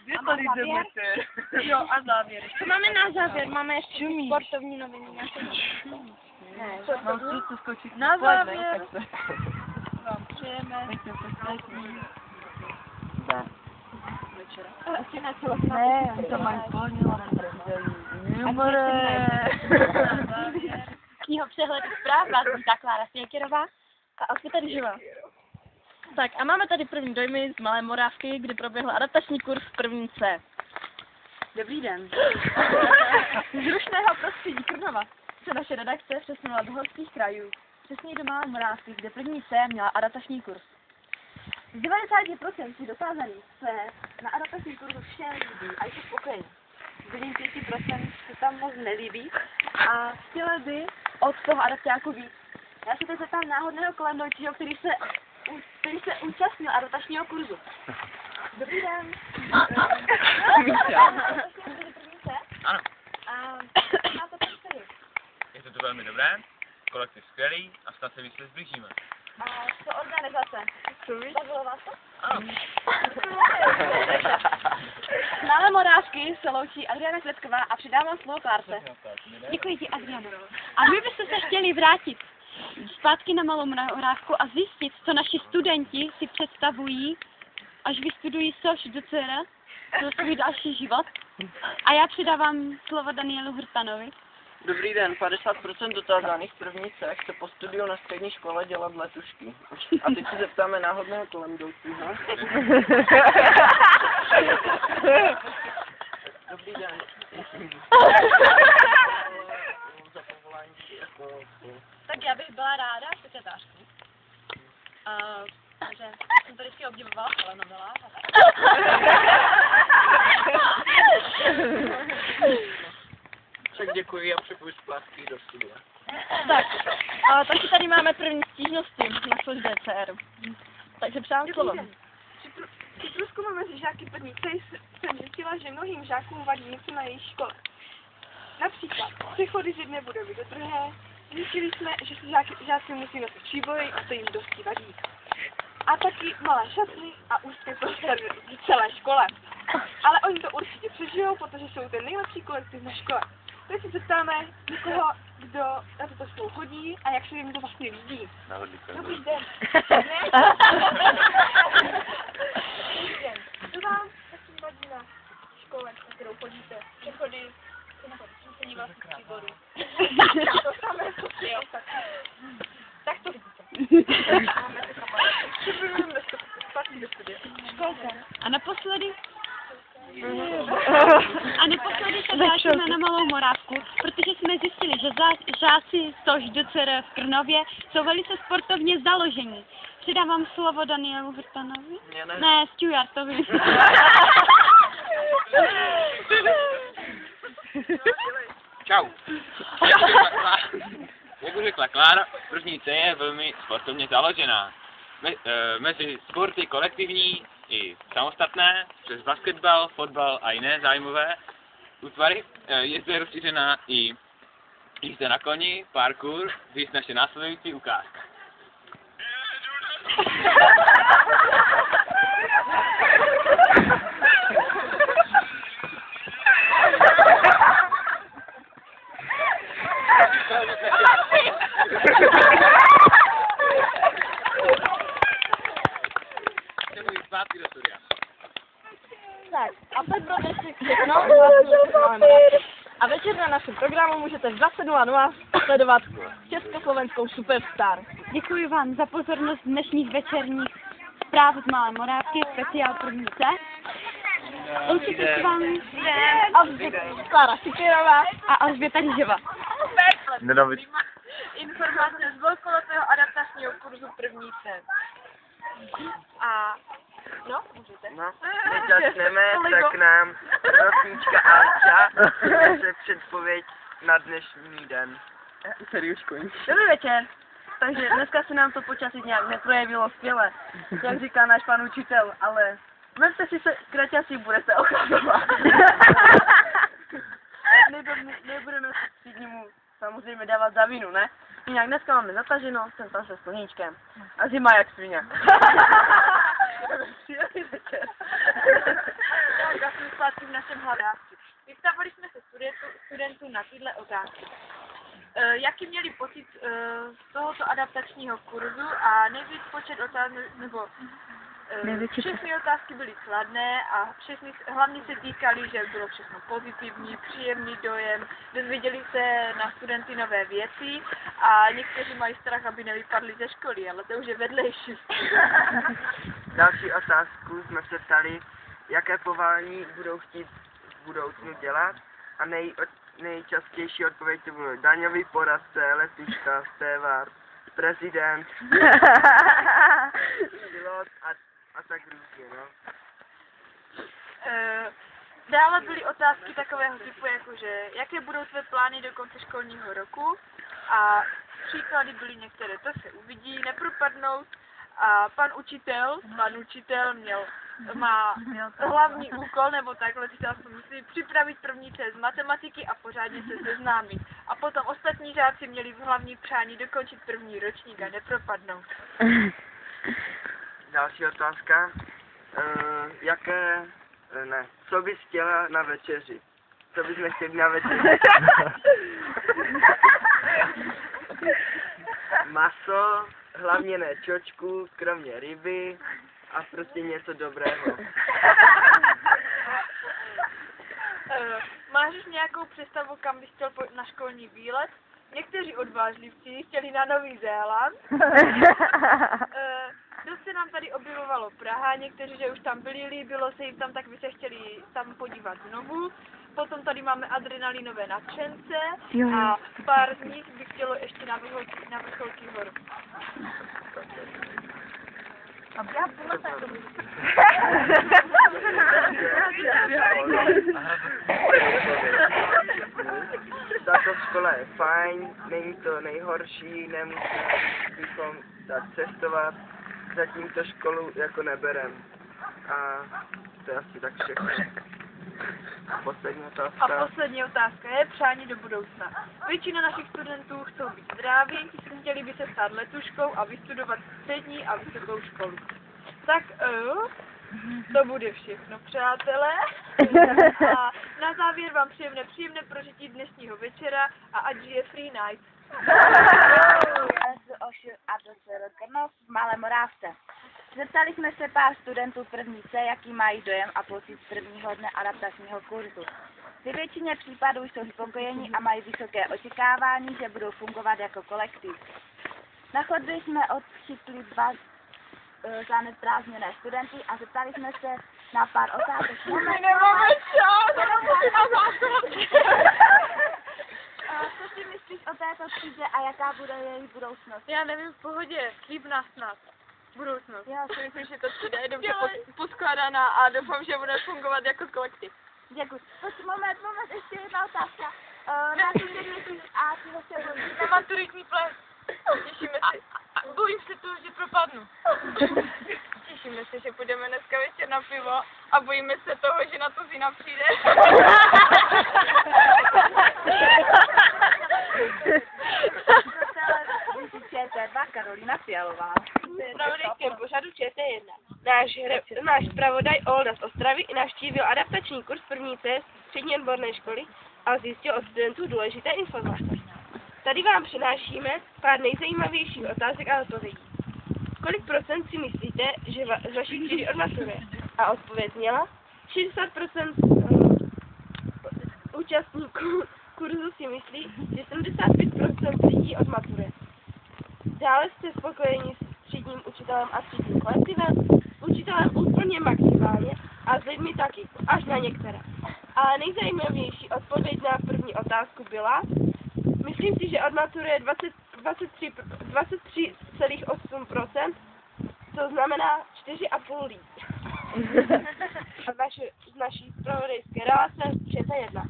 Kde tady jdeme? Jo, a závěr. Co máme na závěr? Máme ještě sportovní noviny. Ne, Mám co skočit. Na závěr. Vám přejeme. Ne, to mají splnilo. Knihopřehled zpráv vás vítá Klára Svěkerová a Alžběta Ryžová. Tak a máme tady první dojmy z Malé Morávky, kdy proběhl adaptační kurz v první C. Dobrý den. Z rušného prostředí Krnova se naše redakce přesunula do horských krajů, přesněji do Malé Morávky, kde první C měla adaptační kurz. Z 90% dotázaných se na adaptační kurzu všem líbí a jsou spokojení. Zbylým 5% se tam moc nelíbí a chtěli by od toho adaptáku víc. Já se teď zeptám náhodného kolendovčího, který se účastnil adaptačního kurzu. Dobrý den. Ano. A máte představit. Je to velmi dobré, kolektiv skvělý a snad se víc zblížíme. A co organizace? Bavilo vás to? Ano. Z Malé Morávky se loučí Adriana Květková a přidávám slovo Klárce. Děkuji ti, Adriano. A my byste se chtěli vrátit zpátky na Malou Morávku a zjistit, co naši studenti si představují, až vystudují SOŠ DCR pro svůj další život. A já přidávám slovo Danielu Hrtanovi. Dobrý den, 50% dotázaných první C chce po studiu na střední škole dělat letušky. A teď se zeptáme náhodného kolendovčího. Dobrý den. Tak já bych byla ráda sekretářku. Takže jsem to vždycky obdivovala v telenovelách a tak. Tak děkuji a přepuji zpátky do studia. Tak, a taky tady máme první stížnosti na SOŠ DCR. Takže přám slovo. Při průzkumu mezi žáky první jsem zjistila, že mnohým žákům vadí něco na jejich škole. Například přechody z jedné budovy do druhé. Zjistili jsme, že si žáci musí nosit příboji a to jim dosti vadí. A taky malé šatny a úzké prostory v celé škole. Ale oni to určitě přežijou, protože jsou ten nejlepší kolektiv na škole. Teď si zeptáme někoho, kdo na tuto školu chodí a jak se jim to vlastně líbí. Dobrý den. Co vám vlastně vadí na škole, na kterou chodíte? Přechody, řízení vlastních příborů. To samé, co ty ostatní. Tak to připravujeme zpátky do studia. Školka. A naposledy se vrátíme na Malou Morávku, protože jsme zjistili, že žáci SOŠ DCR v Krnově jsou velice sportovně založení. Přidávám slovo Danielu Hrtanovi. Ne, Stuartovi. Čau. Jak už řekla Klára, první C je velmi sportovně založená. Mezi sporty kolektivní i samostatné, přes basketbal, fotbal a jiné zájmové útvary je zde rozšířená i jízda na koni, parkour, víc naše následující ukázka. Zpátky do studia. Tak, a teď bylo dnešní všechno. A večer na našem programu můžete v 20:00 sledovat československou Superstar. Děkuji vám za pozornost dnešních večerních zpráv z Malé Morávky, speciál první C. Určitě s vámi Klára Svěkerová a Alžběta Ryžová. Informace z velkolepého adaptačního kurzu první C. A no, můžete. No, teď začneme, tak nám rosnička Alča se předpověď na dnešní den. Serius končí. Dobrý večer. Takže dneska se nám to počasí nějak neprojevilo skvěle, jak říká náš pan učitel, ale vemte si se kraťasí, budete ochladovat. Nebudeme si mu samozřejmě dávat za vinu, ne? Jinak dneska máme zataženo, jsem tam se sluníčkem. A zima jak svině. Příjemný večer. našem hlavňářství. Vystavili jsme se studentů na tyhle otázky. Jaký měli pocit z tohoto adaptačního kurzu a nejvíc počet otázek, nebo všechny otázky byly kladné a všechny hlavně se týkaly, že bylo všechno pozitivní, příjemný dojem, dozvěděli se na studenty nové věci a někteří mají strach, aby nevypadli ze školy, ale to už je vedlejší. Další otázku jsme se ptali, jaké povolání budou chtít v budoucnu dělat a nejčastější odpověď to bylo daňový poradce, letiška, stévár, prezident, pilot a tak různě, no. Dále byly otázky takového typu, jakože jaké budou své plány do konce školního roku a příklady byly některé, to se uvidí, nepropadnout a pan učitel má hlavní úkol, nebo takhle si to musí připravit první test z matematiky a pořádně se seznámit. A potom ostatní žáci měli v hlavní přání dokončit první ročník a nepropadnout. Další otázka. Co bys chtěla na večeři? Co bys nechtěli na večeři? Maso, hlavně ne čočku, kromě ryby a prostě něco dobrého. Máš už nějakou představu, kam bys chtěl na školní výlet? Někteří odvážlivci chtěli na Nový Zéland. Dost se nám tady objevovalo Praha, někteří, že už tam byli, líbilo se jim tam, tak by se chtěli tam podívat znovu. Potom tady máme adrenalinové nadšence a pár z nich by chtělo ještě na vrcholky hor. Tato škola je fajn, není to nejhorší, nemusíme bychom tak cestovat, zatím to školu jako neberem. A to je asi tak všechno. Poslední otázka je přání do budoucna. Většina našich studentů chcou být zdraví, chtěli by se stát letuškou a vystudovat střední a vysokou školu. Tak to bude všechno, přátelé. A na závěr vám příjemné prožití dnešního večera a ať žije Free Night. A to se Krnov v Malé Morávce. Zeptali jsme se pár studentů první C, jaký mají dojem a pocit z prvního dne adaptačního kurzu. Ve většině případů jsou spokojení a mají vysoké očekávání, že budou fungovat jako kolektiv. Na chodbě jsme odchytli dva zaneprázdněné studenty a zeptali jsme se na pár otázek. Co si myslíš o této třídě a jaká bude její budoucnost? Já nevím, v pohodě, slíbná snad. Budoucnost. Já si myslím, že To třída je dobře poskládaná a doufám, že bude fungovat jako kolektiv. děkuji. Moment, ještě jedna otázka. Na tu myslíš a ty se bojíš? Na maturitní ples. Těšíme se. Bojím se toho, že propadnu. Těšíme se, že půjdeme dneska večer na pivo a bojíme se toho, že na to Zina přijde. ČT2 Karolina Fialová. Zpravodajském pořadu ČT1. Náš zpravodaj Olda z Ostravy navštívil adaptační kurz první C střední odborné školy a zjistil od studentů důležité informace. Tady vám přinášíme pár nejzajímavějších otázek a odpovědí. Kolik procent si myslíte, že z vaší třídy odmaturuje? A odpověď měla 60% účastníků kurzu si myslí, že 75% lidí odmaturuje. Dále jste spokojeni s třídním učitelem a třídním kolektivem, s učitelem úplně maximálně a s lidmi taky, až na některé. Ale nejzajímavější odpověď na první otázku byla: myslím si, že odmaturuje 23,8%, to znamená 4,5 lidí. Z naší zpravodajské relace ČT1.